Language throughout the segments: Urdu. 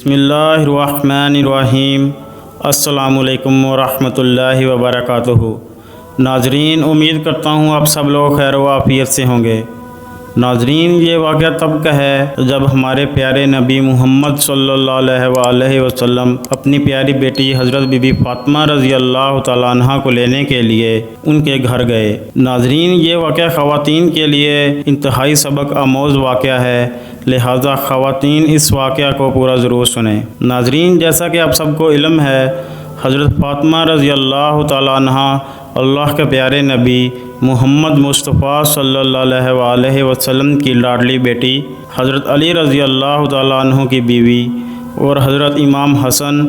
بسم اللہ الرحمن الرحیم۔ السلام علیکم ورحمۃ اللہ وبرکاتہ۔ ناظرین، امید کرتا ہوں آپ سب لوگ خیر و عافیت سے ہوں گے۔ ناظرین، یہ واقعہ تب کا ہے جب ہمارے پیارے نبی محمد صلی اللہ علیہ وآلہ وسلم اپنی پیاری بیٹی حضرت بی بی فاطمہ رضی اللہ تعالیٰ عنہ کو لینے کے لیے ان کے گھر گئے۔ ناظرین، یہ واقعہ خواتین کے لیے انتہائی سبق آموز واقعہ ہے، لہٰذا خواتین اس واقعہ کو پورا ضرور سنیں۔ ناظرین، جیسا کہ آپ سب کو علم ہے، حضرت فاطمہ رضی اللہ تعالیٰ عنہ اللہ کے پیارے نبی محمد مصطفیٰ صلی اللہ علیہ وآلہ وسلم کی لاڈلی بیٹی، حضرت علی رضی اللہ تعالیٰ عنہ کی بیوی، اور حضرت امام حسن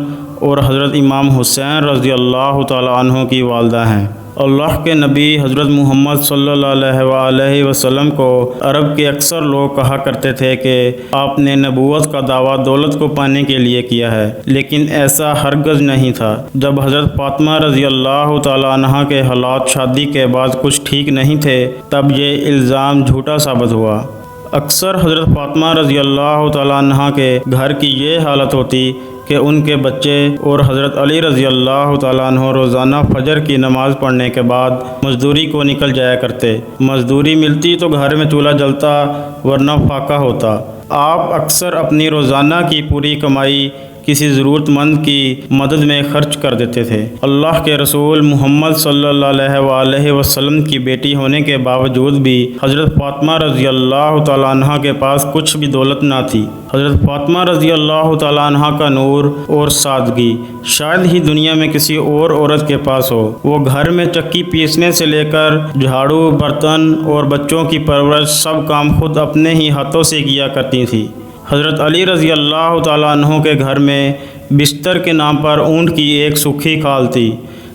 اور حضرت امام حسین رضی اللہ تعالیٰ عنہ کی والدہ ہیں۔ اللہ کے نبی حضرت محمد صلی اللہ علیہ وآلہ وسلم کو عرب کے اکثر لوگ کہا کرتے تھے کہ آپ نے نبوت کا دعویٰ دولت کو پانے کے لیے کیا ہے، لیکن ایسا ہرگز نہیں تھا۔ جب حضرت فاطمہ رضی اللہ تعالیٰ عنہ کے حالات شادی کے بعد کچھ ٹھیک نہیں تھے، تب یہ الزام جھوٹا ثابت ہوا۔ اکثر حضرت فاطمہ رضی اللہ تعالیٰ عنہ کے گھر کی یہ حالت ہوتی کہ ان کے بچے اور حضرت علی رضی اللہ تعالیٰ عنہ روزانہ فجر کی نماز پڑھنے کے بعد مزدوری کو نکل جایا کرتے۔ مزدوری ملتی تو گھر میں چولہا جلتا، ورنہ فاقہ ہوتا۔ آپ اکثر اپنی روزانہ کی پوری کمائی کسی ضرورت مند کی مدد میں خرچ کر دیتے تھے۔ اللہ کے رسول محمد صلی اللہ علیہ وآلہ وسلم کی بیٹی ہونے کے باوجود بھی حضرت فاطمہ رضی اللہ تعالیٰ عنہ کے پاس کچھ بھی دولت نہ تھی۔ حضرت فاطمہ رضی اللہ تعالیٰ عنہ کا نور اور سادگی شاید ہی دنیا میں کسی اور عورت کے پاس ہو۔ وہ گھر میں چکی پیسنے سے لے کر جھاڑو، برتن اور بچوں کی پرورش سب کام خود اپنے ہی ہاتھوں سے کیا کرتی تھی۔ حضرت علی رضی اللہ تعالیٰ عنہ کے گھر میں بستر کے نام پر اونٹ کی ایک سوکھی کھال تھی،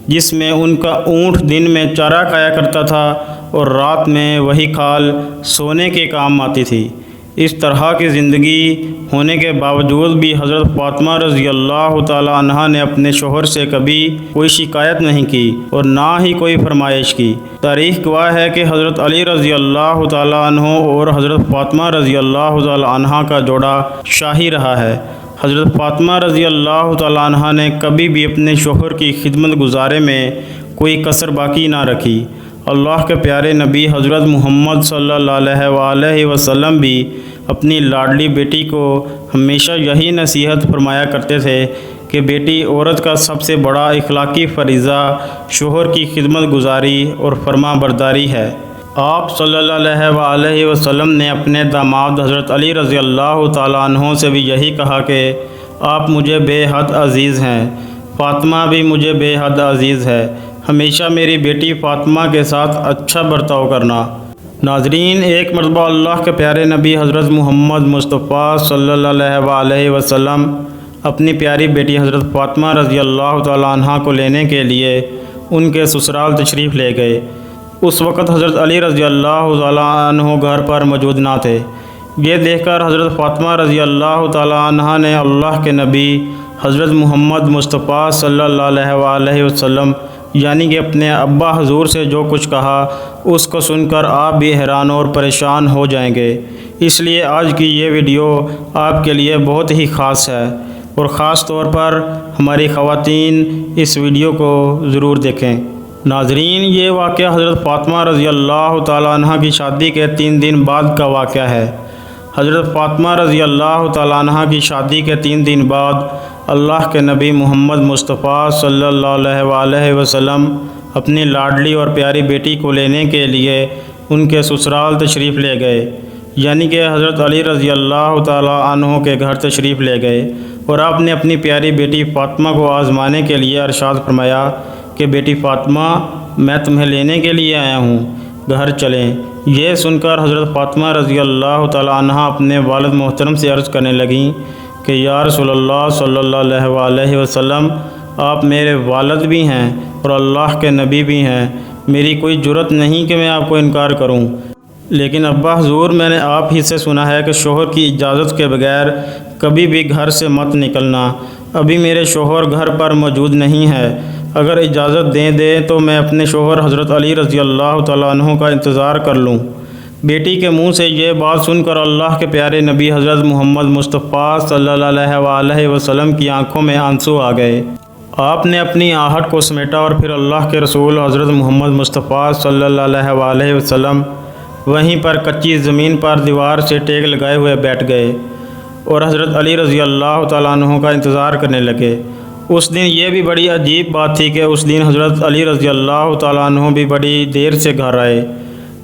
جس میں ان کا اونٹ دن میں چارہ کھایا کرتا تھا اور رات میں وہی کھال سونے کے کام آتی تھی۔ اس طرح کی زندگی ہونے کے باوجود بھی حضرت فاطمہ رضی اللہ تعالیٰ عنہ نے اپنے شوہر سے کبھی کوئی شکایت نہیں کی اور نہ ہی کوئی فرمائش کی۔ تاریخ گواہ ہے کہ حضرت علی رضی اللہ تعالیٰ عنہ اور حضرت فاطمہ رضی اللہ تعالیٰ عنہ کا جوڑا شاہی رہا ہے۔ حضرت فاطمہ رضی اللہ تعالیٰ عنہ نے کبھی بھی اپنے شوہر کی خدمت گزارے میں کوئی کسر باقی نہ رکھی۔ اللہ کے پیارے نبی حضرت محمد صلی اللہ علیہ وآلہ وسلم بھی اپنی لاڈلی بیٹی کو ہمیشہ یہی نصیحت فرمایا کرتے تھے کہ بیٹی، عورت کا سب سے بڑا اخلاقی فریضہ شوہر کی خدمت گزاری اور فرما برداری ہے۔ آپ صلی اللہ علیہ وآلہ وسلم نے اپنے داماد حضرت علی رضی اللہ تعالیٰ عنہ سے بھی یہی کہا کہ آپ مجھے بے حد عزیز ہیں، فاطمہ بھی مجھے بے حد عزیز ہے، ہمیشہ میری بیٹی فاطمہ کے ساتھ اچھا برتاؤ کرنا۔ ناظرین، ایک مرتبہ اللہ کے پیارے نبی حضرت محمد مصطفیٰ صلی اللہ علیہ وآلہ وسلم اپنی پیاری بیٹی حضرت فاطمہ رضی اللہ تعالیٰ عنہ کو لینے کے لیے ان کے سسرال تشریف لے گئے۔ اس وقت حضرت علی رضی اللہ تعالیٰ عنہ گھر پر موجود نہ تھے۔ یہ دیکھ کر حضرت فاطمہ رضی اللہ تعالیٰ عنہ نے اللہ کے نبی حضرت محمد مصطفیٰ صلی اللہ علیہ وآلہ وسلم یعنی کہ اپنے ابا حضور سے جو کچھ کہا، اس کو سن کر آپ بھی حیران اور پریشان ہو جائیں گے۔ اس لیے آج کی یہ ویڈیو آپ کے لیے بہت ہی خاص ہے، اور خاص طور پر ہماری خواتین اس ویڈیو کو ضرور دیکھیں۔ ناظرین، یہ واقعہ حضرت فاطمہ رضی اللہ تعالیٰ عنہ کی شادی کے 3 دن بعد کا واقعہ ہے۔ حضرت فاطمہ رضی اللہ تعالیٰ عنہ کی شادی کے 3 دن بعد اللہ کے نبی محمد مصطفیٰ صلی اللہ علیہ وآلہ وسلم اپنی لاڈلی اور پیاری بیٹی کو لینے کے لیے ان کے سسرال تشریف لے گئے، یعنی کہ حضرت علی رضی اللہ تعالیٰ عنہ کے گھر تشریف لے گئے، اور آپ نے اپنی پیاری بیٹی فاطمہ کو آزمانے کے لیے ارشاد فرمایا کہ بیٹی فاطمہ، میں تمہیں لینے کے لیے آیا ہوں، گھر چلیں۔ یہ سن کر حضرت فاطمہ رضی اللہ تعالیٰ عنہ اپنے والد محترم سے عرض کرنے لگیں کہ یا رسول اللہ صلی اللہ علیہ وآلہ وسلم، آپ میرے والد بھی ہیں اور اللہ کے نبی بھی ہیں، میری کوئی جرت نہیں کہ میں آپ کو انکار کروں، لیکن ابا حضور، میں نے آپ ہی سے سنا ہے کہ شوہر کی اجازت کے بغیر کبھی بھی گھر سے مت نکلنا۔ ابھی میرے شوہر گھر پر موجود نہیں ہے، اگر اجازت دیں تو میں اپنے شوہر حضرت علی رضی اللہ تعالیٰ عنہ کا انتظار کر لوں۔ بیٹی کے منہ سے یہ بات سن کر اللہ کے پیارے نبی حضرت محمد مصطفیٰ صلی اللہ علیہ وسلم کی آنکھوں میں آنسو آ گئے۔ آپ نے اپنی آہٹ کو سمیٹا اور پھر اللہ کے رسول حضرت محمد مصطفیٰ صلی اللہ علیہ وسلم وہیں پر کچی زمین پر دیوار سے ٹیک لگائے ہوئے بیٹھ گئے اور حضرت علی رضی اللہ تعالیٰ عنہ کا انتظار کرنے لگے۔ اس دن یہ بھی بڑی عجیب بات تھی کہ اس دن حضرت علی رضی اللہ تعالیٰ عنہ بھی بڑی دیر سے گھر آئے۔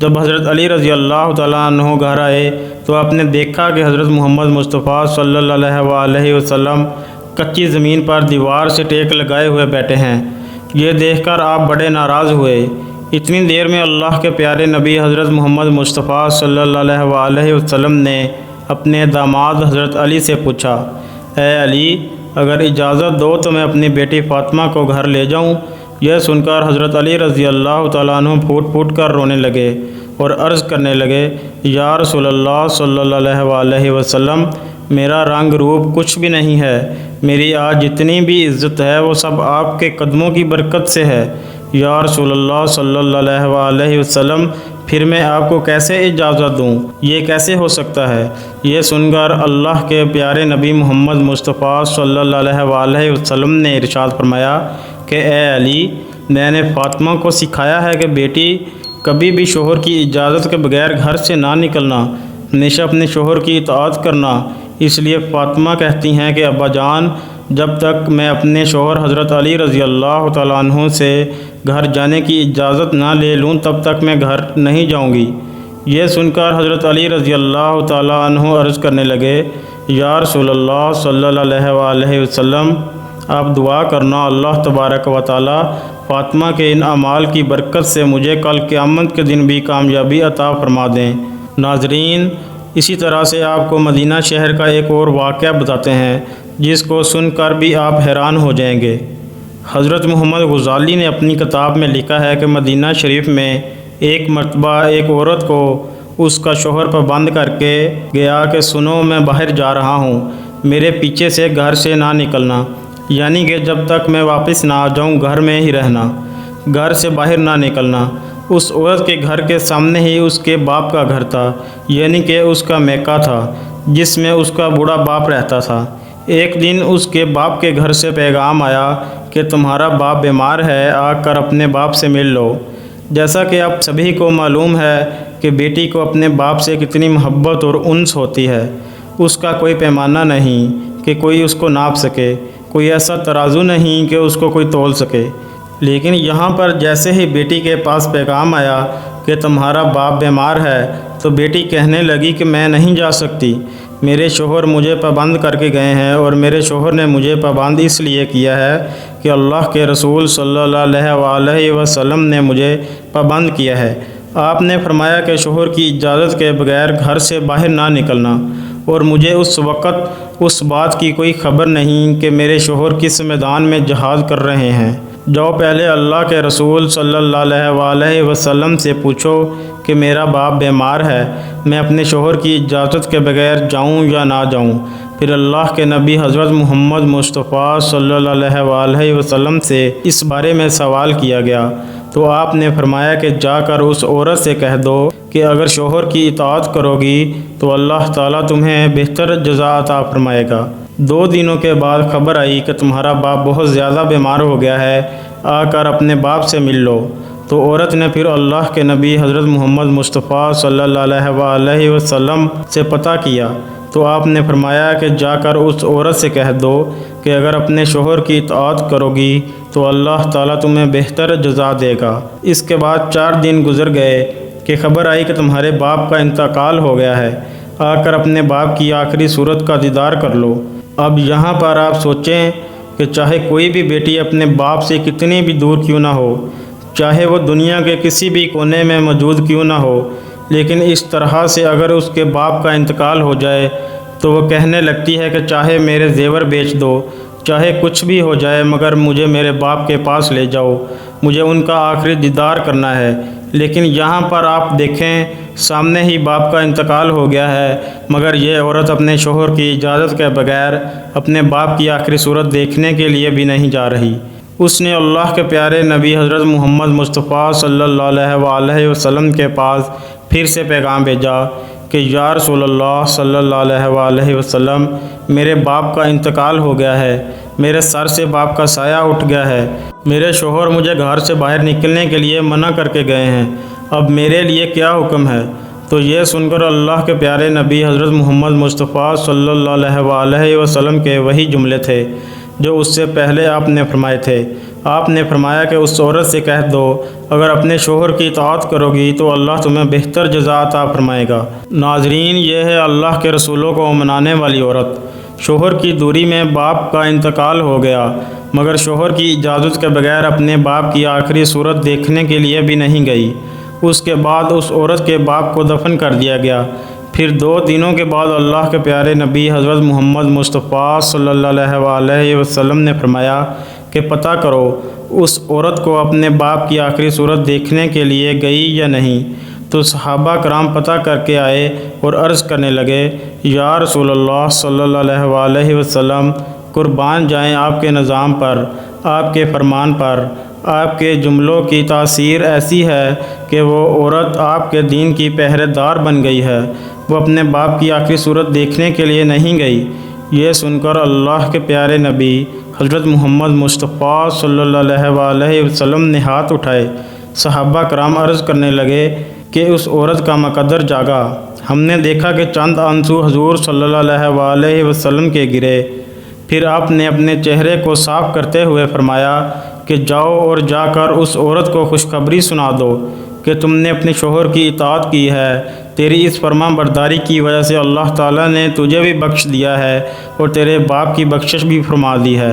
جب حضرت علی رضی اللہ تعالیٰ عنہ گھر آئے تو آپ نے دیکھا کہ حضرت محمد مصطفیٰ صلی اللہ علیہ وسلم کچی زمین پر دیوار سے ٹیک لگائے ہوئے بیٹھے ہیں۔ یہ دیکھ کر آپ بڑے ناراض ہوئے۔ اتنی دیر میں اللہ کے پیارے نبی حضرت محمد مصطفیٰ صلی اللہ علیہ وسلم نے اپنے داماد حضرت علی سے پوچھا، اے علی، اگر اجازت دو تو میں اپنی بیٹی فاطمہ کو گھر لے جاؤں؟ یہ سن کر حضرت علی رضی اللہ تعالیٰ عنہ پھوٹ پھوٹ کر رونے لگے اور عرض کرنے لگے، یا رسول اللہ صلی اللہ علیہ وسلم، میرا رنگ روپ کچھ بھی نہیں ہے، میری آج جتنی بھی عزت ہے وہ سب آپ کے قدموں کی برکت سے ہے۔ یا رسول اللہ صلی اللہ علیہ وسلم، پھر میں آپ کو کیسے اجازت دوں؟ یہ کیسے ہو سکتا ہے؟ یہ سن کر اللہ کے پیارے نبی محمد مصطفیٰ صلی اللہ علیہ وسلم نے ارشاد فرمایا کہ اے علی، میں نے فاطمہ کو سکھایا ہے کہ بیٹی کبھی بھی شوہر کی اجازت کے بغیر گھر سے نہ نکلنا، ہمیشہ اپنے شوہر کی اطاعت کرنا۔ اس لیے فاطمہ کہتی ہیں کہ ابا جان، جب تک میں اپنے شوہر حضرت علی رضی اللہ تعالیٰ عنہ سے گھر جانے کی اجازت نہ لے لوں تب تک میں گھر نہیں جاؤں گی۔ یہ سن کر حضرت علی رضی اللہ تعالیٰ عنہ عرض کرنے لگے، یا رسول اللہ صلی اللہ علیہ وسلم، آپ دعا کرنا اللہ تبارک و تعالیٰ فاطمہ کے ان اعمال کی برکت سے مجھے کل قیامت کے دن بھی کامیابی عطا فرما دیں۔ ناظرین، اسی طرح سے آپ کو مدینہ شہر کا ایک اور واقعہ بتاتے ہیں جس کو سن کر بھی آپ حیران ہو جائیں گے۔ حضرت محمد غزالی نے اپنی کتاب میں لکھا ہے کہ مدینہ شریف میں ایک مرتبہ ایک عورت کو اس کا شوہر پابند کر کے گیا کہ سنو، میں باہر جا رہا ہوں، میرے پیچھے سے گھر سے نہ نکلنا، یعنی کہ جب تک میں واپس نہ آ جاؤں گھر میں ہی رہنا، گھر سے باہر نہ نکلنا۔ اس عورت کے گھر کے سامنے ہی اس کے باپ کا گھر تھا، یعنی کہ اس کا میکہ تھا جس میں اس کا بوڑھا باپ رہتا تھا۔ ایک دن اس کے باپ کے گھر سے پیغام آیا کہ تمہارا باپ بیمار ہے، آ کر اپنے باپ سے مل لو۔ جیسا کہ آپ سبھی کو معلوم ہے کہ بیٹی کو اپنے باپ سے کتنی محبت اور انس ہوتی ہے، اس کا کوئی پیمانہ نہیں کہ کوئی اس کو ناپ سکے، کوئی ایسا ترازو نہیں کہ اس کو کوئی تول سکے۔ لیکن یہاں پر جیسے ہی بیٹی کے پاس پیغام آیا کہ تمہارا باپ بیمار ہے تو بیٹی کہنے لگی کہ میں نہیں جا سکتی، میرے شوہر مجھے پابند کر کے گئے ہیں، اور میرے شوہر نے مجھے پابند اس لیے کیا ہے کہ اللہ کے رسول صلی اللہ علیہ وسلم نے مجھے پابند کیا ہے۔ آپ نے فرمایا کہ شوہر کی اجازت کے بغیر گھر سے باہر نہ نکلنا، اور مجھے اس وقت اس بات کی کوئی خبر نہیں کہ میرے شوہر کس میدان میں جہاد کر رہے ہیں۔ جاؤ پہلے اللہ کے رسول صلی اللہ علیہ وسلم سے پوچھو کہ میرا باپ بیمار ہے، میں اپنے شوہر کی اجازت کے بغیر جاؤں یا نہ جاؤں۔ پھر اللہ کے نبی حضرت محمد مصطفیٰ صلی اللہ علیہ وسلم سے اس بارے میں سوال کیا گیا تو آپ نے فرمایا کہ جا کر اس عورت سے کہہ دو کہ اگر شوہر کی اطاعت کرو گی تو اللہ تعالیٰ تمہیں بہتر جزا عطا فرمائے گا۔ 2 دنوں کے بعد خبر آئی کہ تمہارا باپ بہت زیادہ بیمار ہو گیا ہے، آ کر اپنے باپ سے مل لو۔ تو عورت نے پھر اللہ کے نبی حضرت محمد مصطفیٰ صلی اللہ علیہ وسلم سے پتہ کیا تو آپ نے فرمایا کہ جا کر اس عورت سے کہہ دو کہ اگر اپنے شوہر کی اطاعت کرو گی تو اللہ تعالیٰ تمہیں بہتر جزا دے گا۔ اس کے بعد 4 دن گزر گئے کہ خبر آئی کہ تمہارے باپ کا انتقال ہو گیا ہے، آ کر اپنے باپ کی آخری صورت کا دیدار کر لو۔ اب یہاں پر آپ سوچیں کہ چاہے کوئی بھی بیٹی اپنے باپ سے کتنی بھی دور کیوں نہ ہو، چاہے وہ دنیا کے کسی بھی کونے میں موجود کیوں نہ ہو، لیکن اس طرح سے اگر اس کے باپ کا انتقال ہو جائے تو وہ کہنے لگتی ہے کہ چاہے میرے زیور بیچ دو، چاہے کچھ بھی ہو جائے، مگر مجھے میرے باپ کے پاس لے جاؤ، مجھے ان کا آخری دیدار کرنا ہے۔ لیکن یہاں پر آپ دیکھیں، سامنے ہی باپ کا انتقال ہو گیا ہے، مگر یہ عورت اپنے شوہر کی اجازت کے بغیر اپنے باپ کی آخری صورت دیکھنے کے لیے بھی نہیں جا رہی۔ اس نے اللہ کے پیارے نبی حضرت محمد مصطفیٰ صلی اللہ علیہ وسلم کے پاس پھر سے پیغام بھیجا کہ یا رسول اللہ صلی اللہ علیہ وآلہ وسلم، میرے باپ کا انتقال ہو گیا ہے، میرے سر سے باپ کا سایہ اٹھ گیا ہے، میرے شوہر مجھے گھر سے باہر نکلنے کے لیے منع کر کے گئے ہیں، اب میرے لیے کیا حکم ہے؟ تو یہ سن کر اللہ کے پیارے نبی حضرت محمد مصطفیٰ صلی اللہ علیہ وآلہ وسلم کے وہی جملے تھے جو اس سے پہلے آپ نے فرمائے تھے۔ آپ نے فرمایا کہ اس عورت سے کہہ دو، اگر اپنے شوہر کی اطاعت کرو گی تو اللہ تمہیں بہتر جزا عطا فرمائے گا۔ ناظرین، یہ ہے اللہ کے رسولوں کو منانے والی عورت۔ شوہر کی دوری میں باپ کا انتقال ہو گیا، مگر شوہر کی اجازت کے بغیر اپنے باپ کی آخری صورت دیکھنے کے لیے بھی نہیں گئی۔ اس کے بعد اس عورت کے باپ کو دفن کر دیا گیا۔ پھر 2 دنوں کے بعد اللہ کے پیارے نبی حضرت محمد مصطفیٰ صلی اللہ علیہ وآلہ وسلم نے فرمایا کہ پتہ کرو اس عورت کو اپنے باپ کی آخری صورت دیکھنے کے لیے گئی یا نہیں۔ تو صحابہ کرام پتہ کر کے آئے اور عرض کرنے لگے، یا رسول اللہ صلی اللہ علیہ وآلہ وسلم، قربان جائیں آپ کے نظام پر، آپ کے فرمان پر۔ آپ کے جملوں کی تاثیر ایسی ہے کہ وہ عورت آپ کے دین کی پہرے دار بن گئی ہے، وہ اپنے باپ کی آخری صورت دیکھنے کے لیے نہیں گئی۔ یہ سن کر اللہ کے پیارے نبی حضرت محمد مصطفیٰ صلی اللہ علیہ وآلہ وسلم نے ہاتھ اٹھائے۔ صحابہ کرام عرض کرنے لگے کہ اس عورت کا مقدر جاگا، ہم نے دیکھا کہ چند آنسو حضور صلی اللہ علیہ وآلہ وسلم کے گرے۔ پھر آپ نے اپنے چہرے کو صاف کرتے ہوئے فرمایا کہ جاؤ اور جا کر اس عورت کو خوشخبری سنا دو کہ تم نے اپنے شوہر کی اطاعت کی ہے، تیری اس فرما برداری کی وجہ سے اللہ تعالیٰ نے تجھے بھی بخش دیا ہے اور تیرے باپ کی بخشش بھی فرما دی ہے۔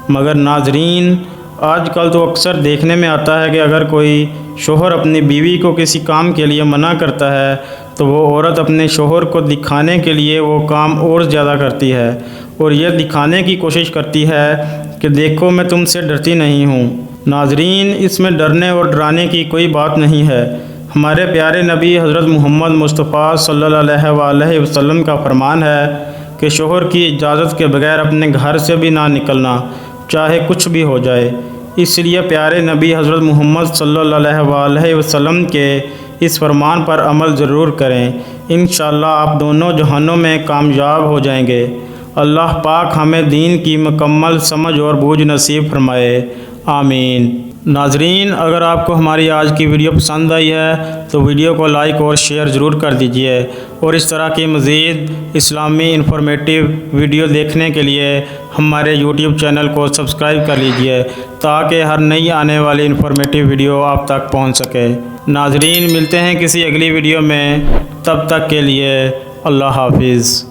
مگر ناظرین، آج کل تو اکثر دیکھنے میں آتا ہے کہ اگر کوئی شوہر اپنی بیوی کو کسی کام کے لیے منع کرتا ہے تو وہ عورت اپنے شوہر کو دکھانے کے لیے وہ کام اور زیادہ کرتی ہے اور یہ دکھانے کی کوشش کرتی ہے کہ دیکھو میں تم سے ڈرتی نہیں ہوں۔ ناظرین، اس میں ڈرنے اور ڈرانے کی کوئی بات نہیں ہے۔ ہمارے پیارے نبی حضرت محمد مصطفیٰ صلی اللہ علیہ وآلہ وسلم کا فرمان ہے کہ شوہر کی اجازت کے بغیر اپنے گھر سے بھی نہ نکلنا، چاہے کچھ بھی ہو جائے۔ اس لیے پیارے نبی حضرت محمد صلی اللہ علیہ وآلہ وسلم کے اس فرمان پر عمل ضرور کریں، انشاءاللہ آپ دونوں جہانوں میں کامیاب ہو جائیں گے۔ اللہ پاک ہمیں دین کی مکمل سمجھ اور بوجھ نصیب فرمائے، آمین۔ ناظرین، اگر آپ کو ہماری آج کی ویڈیو پسند آئی ہے تو ویڈیو کو لائک اور شیئر ضرور کر دیجئے، اور اس طرح کی مزید اسلامی انفارمیٹیو ویڈیو دیکھنے کے لیے ہمارے یوٹیوب چینل کو سبسکرائب کر لیجئے تاکہ ہر نئی آنے والی انفارمیٹیو ویڈیو آپ تک پہنچ سکے۔ ناظرین، ملتے ہیں کسی اگلی ویڈیو میں، تب تک کے لیے اللہ حافظ۔